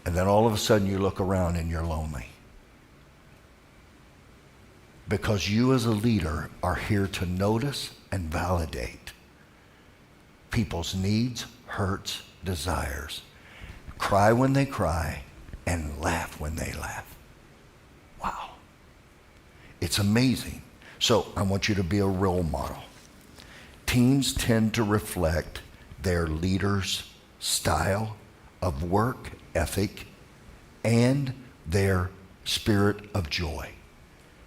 And then all of a sudden you look around and you're lonely. Because you as a leader are here to notice and validate people's needs, hurts, desires. Cry when they cry and laugh when they laugh. Wow. It's amazing. So I want you to be a role model. Teams tend to reflect their leader's style of work ethic and their spirit of joy.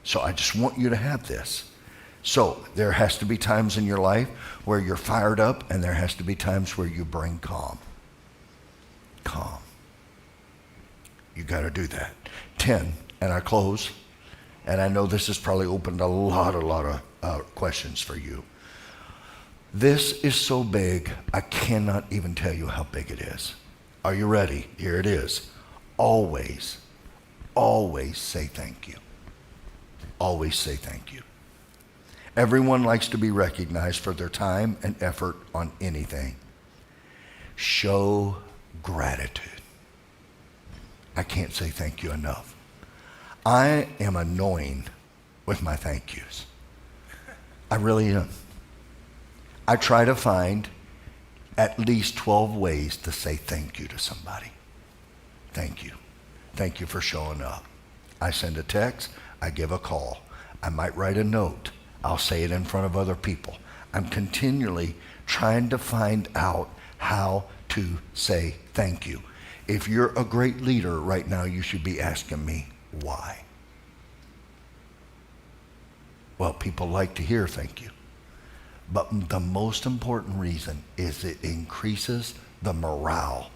So I just want you to have this. So there has to be times in your life where you're fired up, and there has to be times where you bring calm. Calm. You got to do that. 10, and I close, and I know this has probably opened a lot of questions for you. This is so big, I cannot even tell you how big it is. Are you ready? Here it is. Always, always say thank you. Always say thank you. Everyone likes to be recognized for their time and effort on anything. Show gratitude. I can't say thank you enough. I am annoying with my thank yous. I really am. I try to find at least 12 ways to say thank you to somebody. Thank you. Thank you for showing up. I send a text. I give a call. I might write a note. I'll say it in front of other people. I'm continually trying to find out how to say thank you. If you're a great leader right now, you should be asking me why. Well, people like to hear thank you. But the most important reason is it increases the morale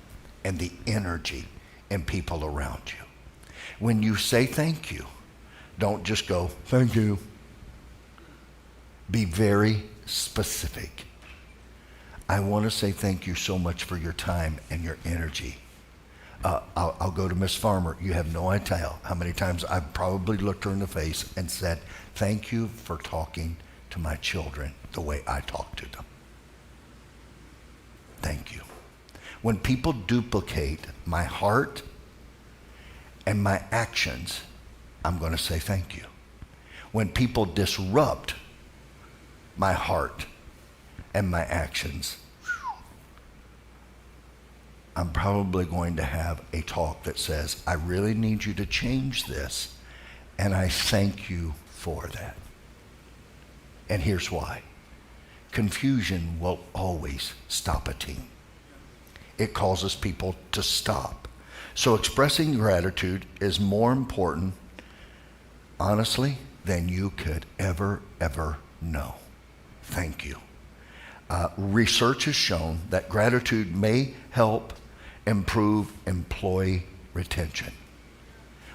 and the energy in people around you. When you say thank you, don't just go, thank you. Be very specific. I want to say thank you so much for your time and your energy. I'll go to Miss Farmer. You have no idea how many times I've probably looked her in the face and said, thank you for talking to my children the way I talk to them. Thank you. When people duplicate my heart and my actions, I'm going to say thank you. When people disrupt my heart and my actions, I'm probably going to have a talk that says, I really need you to change this, and I thank you for that. And here's why. Confusion will always stop a team. It causes people to stop. So expressing gratitude is more important, honestly, than you could ever know. Thank you. Research has shown that gratitude may help improve employee retention.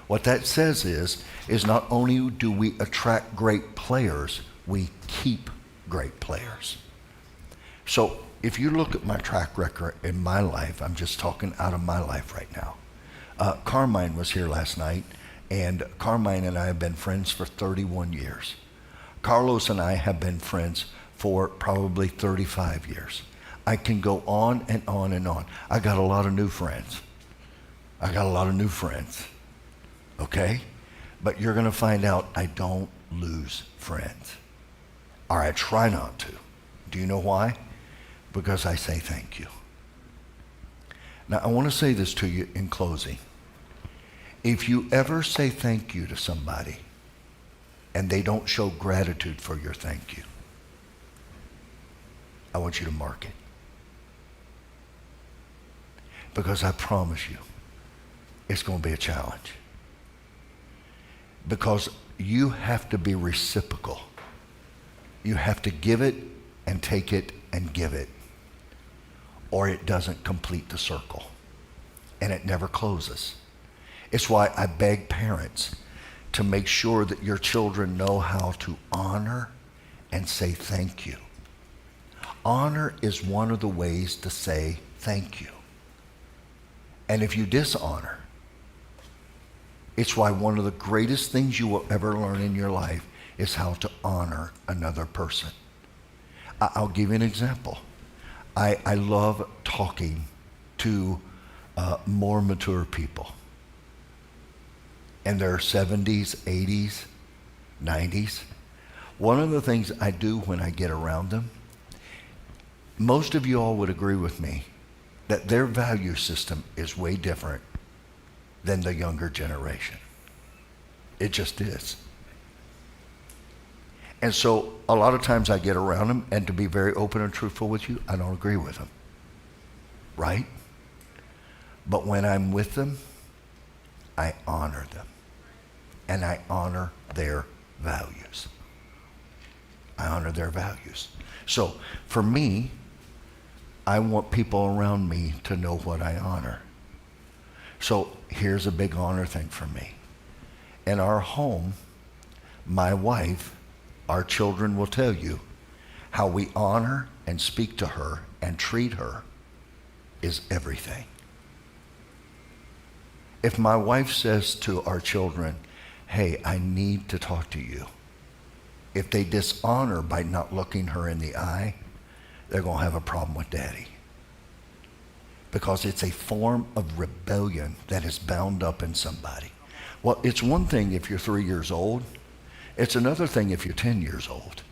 What that says is not only do we attract great players, we keep great players. So if you look at my track record in my life, I'm just talking out of my life right now. Carmine was here last night, and Carmine and I have been friends for 31 years. Carlos and I have been friends for probably 35 years. I can go on and on and on. I got a lot of new friends. Okay? But you're going to find out I don't lose friends. Or I try not to. Do you know why? Because I say thank you. Now, I want to say this to you in closing. If you ever say thank you to somebody and they don't show gratitude for your thank you, I want you to mark it. Because I promise you, it's going to be a challenge. Because you have to be reciprocal. You have to give it and take it and give it, or it doesn't complete the circle, and it never closes. It's why I beg parents to make sure that your children know how to honor and say thank you. Honor is one of the ways to say thank you. And if you dishonor, it's why one of the greatest things you will ever learn in your life is how to honor another person. I'll give you an example. I love talking to more mature people in their 70s, 80s, 90s. One of the things I do when I get around them, most of you all would agree with me that their value system is way different than the younger generation. It just is. And so a lot of times I get around them, and to be very open and truthful with you, I don't agree with them. Right? But when I'm with them, I honor them. And I honor their values. I honor their values. So for me, I want people around me to know what I honor. So here's a big honor thing for me. In our home, my wife, our children will tell you how we honor and speak to her and treat her is everything. If my wife says to our children, hey, I need to talk to you, if they dishonor by not looking her in the eye, they're going to have a problem with daddy. Because it's a form of rebellion that is bound up in somebody. Well, it's one thing if you're 3 years old. It's another thing if you're 10 years old.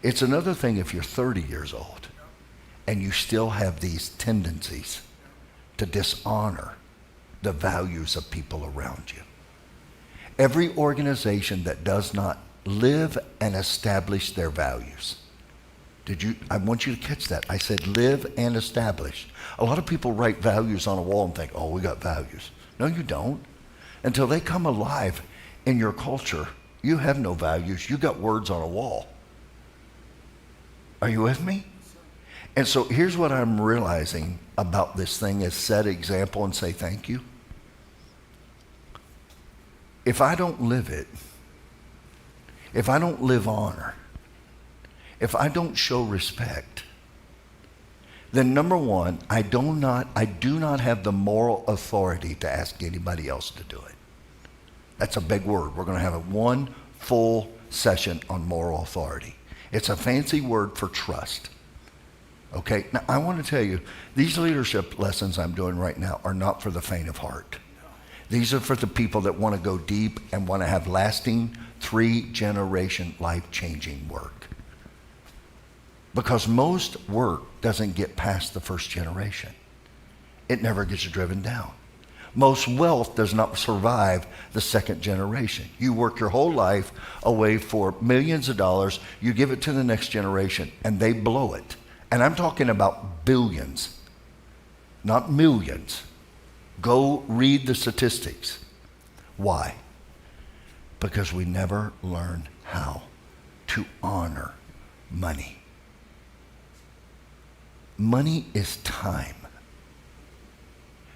It's another thing if you're 30 years old. And you still have these tendencies to dishonor the values of people around you. Every organization that does not live and establish their values. I want you to catch that. I said live and establish. A lot of people write values on a wall and think, oh, we got values. No, you don't. Until they come alive in your culture, you have no values. You got words on a wall. Are you with me? And so here's what I'm realizing about this thing is set example and say thank you. If I don't live it, if I don't live honor, if I don't show respect, then number one, I do not have the moral authority to ask anybody else to do it. That's a big word. We're going to have one full session on moral authority. It's a fancy word for trust. Okay, now I want to tell you, these leadership lessons I'm doing right now are not for the faint of heart. These are for the people that want to go deep and want to have lasting 3-generation life-changing work. Because most work doesn't get past the first generation. It never gets driven down. Most wealth does not survive the second generation. You work your whole life away for millions of dollars, you give it to the next generation, and they blow it. And I'm talking about billions, not millions. Go read the statistics. Why? Because we never learn how to honor money. Money is time.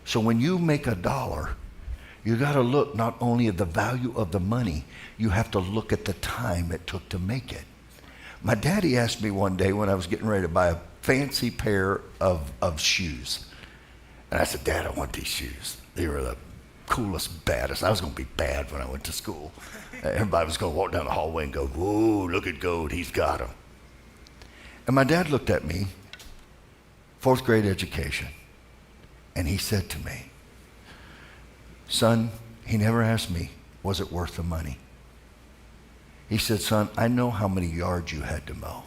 So when you make $1, You got to look not only at the value of the money, you have to look at the time it took to make it. My daddy asked me one day when I was getting ready to buy a fancy pair of shoes. And I said, Dad, I want these shoes. They were the coolest, baddest. I was going to be bad when I went to school. Everybody was going to walk down the hallway and go, whoa, look at Goad, he's got them. And my dad looked at me, 4th grade education, and he said to me, son, he never asked me, was it worth the money? He said, son, I know how many yards you had to mow.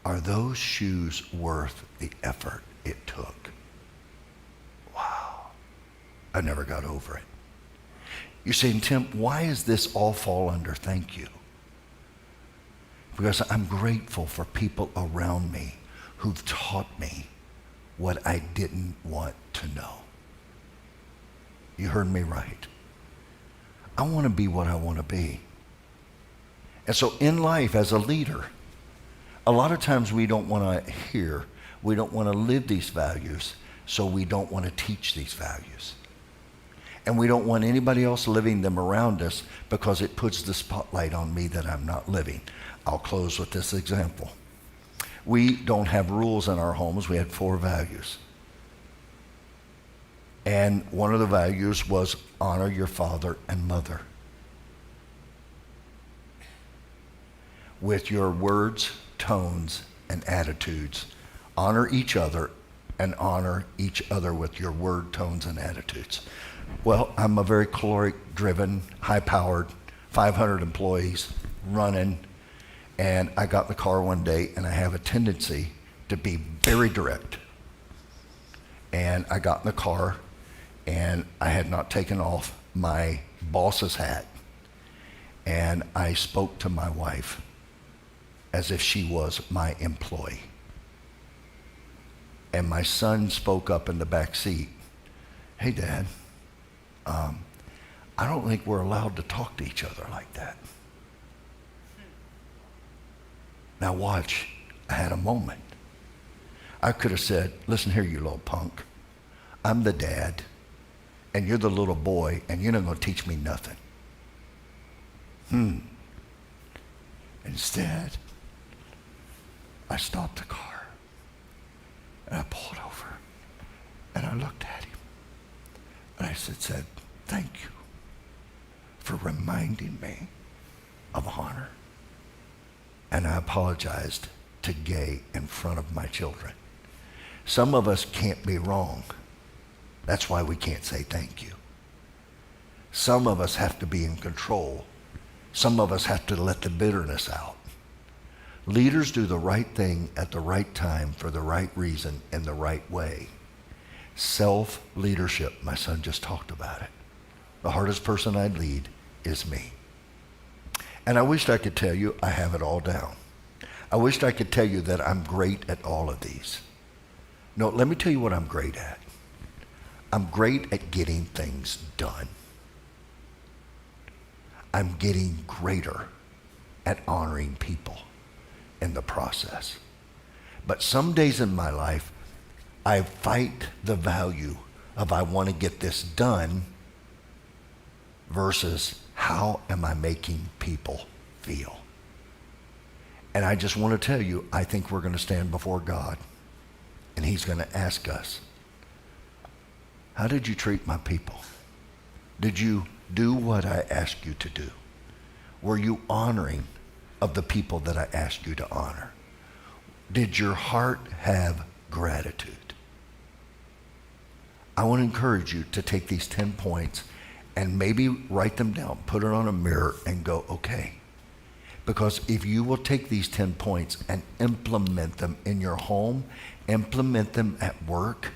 Are those shoes worth the effort it took? Wow. I never got over it. You're saying, Tim, why is this all fall under thank you? Because I'm grateful for people around me who've taught me what I didn't want to know. You heard me right. I want to be what I want to be. And so in life as a leader, a lot of times we don't want to hear, we don't want to live these values, so we don't want to teach these values. And we don't want anybody else living them around us because it puts the spotlight on me that I'm not living. I'll close with this example. We don't have rules in our homes. We had 4 values. And one of the values was honor your father and mother. With your words, tones, and attitudes. Honor each other and honor each other with your word, tones, and attitudes. Well, I'm a very caloric-driven, high-powered, 500 employees running, and I got in the car one day, and I have a tendency to be very direct. And I got in the car, and I had not taken off my boss's hat, and I spoke to my wife as if she was my employee. And my son spoke up in the back seat, hey, Dad, I don't think we're allowed to talk to each other like that. Now watch, I had a moment. I could have said, listen here, you little punk. I'm the dad, and you're the little boy, and you're not going to teach me nothing. Instead, I stopped the car, and I pulled over, and I looked at him, and I said, thank you for reminding me of honor. And I apologized to Gay in front of my children. Some of us can't be wrong. That's why we can't say thank you. Some of us have to be in control. Some of us have to let the bitterness out. Leaders do the right thing at the right time for the right reason in the right way. Self-leadership, my son just talked about it. The hardest person I lead is me. And I wished I could tell you I have it all down. I wished I could tell you that I'm great at all of these. No, let me tell you what I'm great at. I'm great at getting things done. I'm getting greater at honoring people in the process. But some days in my life, I fight the value of I want to get this done versus how am I making people feel? And I just want to tell you, I think we're going to stand before God, and he's going to ask us, how did you treat my people? Did you do what I asked you to do? Were you honoring of the people that I asked you to honor? Did your heart have gratitude? I want to encourage you to take these 10 points and maybe write them down, put it on a mirror and go, okay. Because if you will take these 10 points and implement them in your home, implement them at work,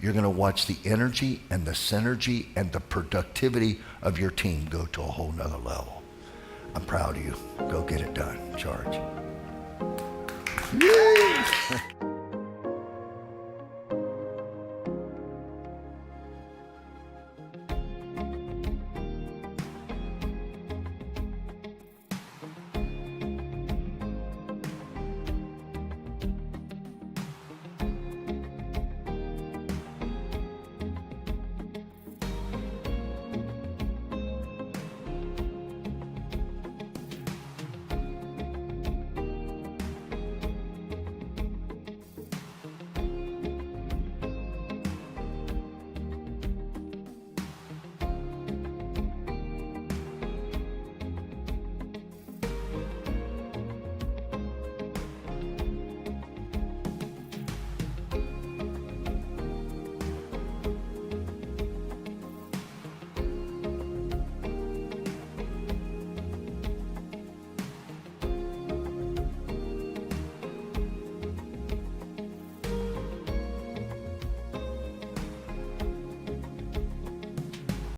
you're going to watch the energy and the synergy and the productivity of your team go to a whole nother level. I'm proud of you. Go get it done. Charge.